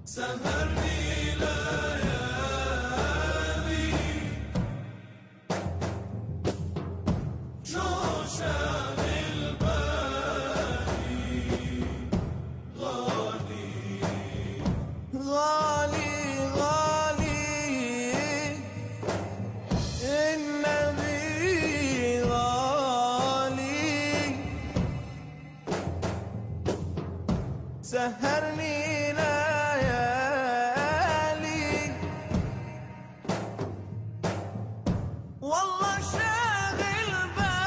سهرني ليالي جوشان البالي غالي غالي غالي النبي غالي سهرني ليالي والله شاغل بالي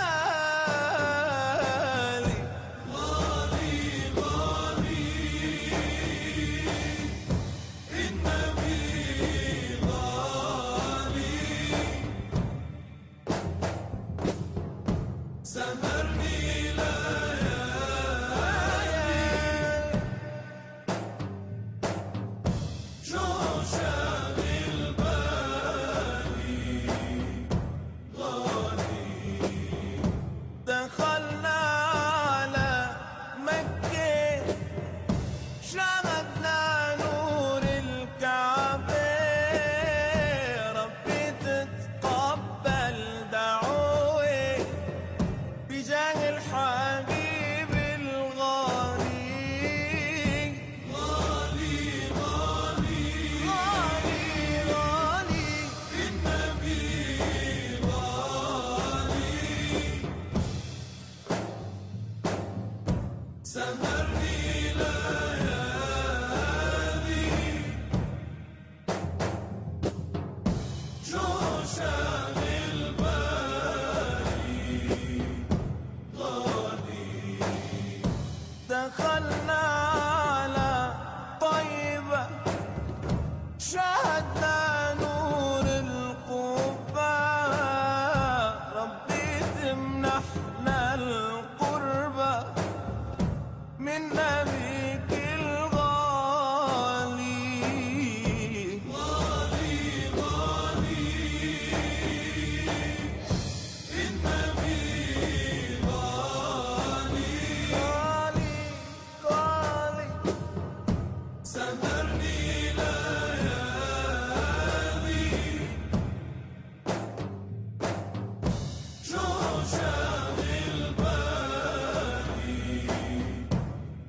غالي غالي النبي غالي سهرني جوشان البالي غالي دخلنا على مكة شاهدنا نور الكعبة ربي تتقبل دعوة بجاه الحبيب الغالي غالي غالي غالي غالي النبي غالي سهرني ليالي جوشان البالي غالي دخلنا على طيبة شاهدنا نور القبة ربي تمنحنا القربة من نبيك الغالي غالي غالي النبي غالي غالي غالي سهرني ليالي جوشان البالي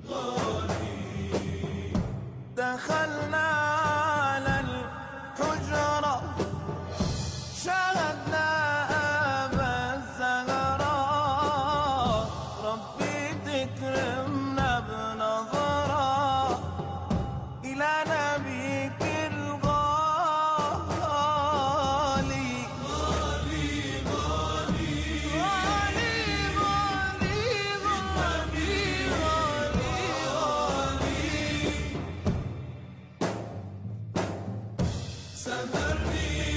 غالي دخلنا على الحجرة شاهدنا أبا الزهراء ربي تكرمنا بنظرة إلى نبيك الغالي غالي غالي غالي غالي غالي غالي سهرني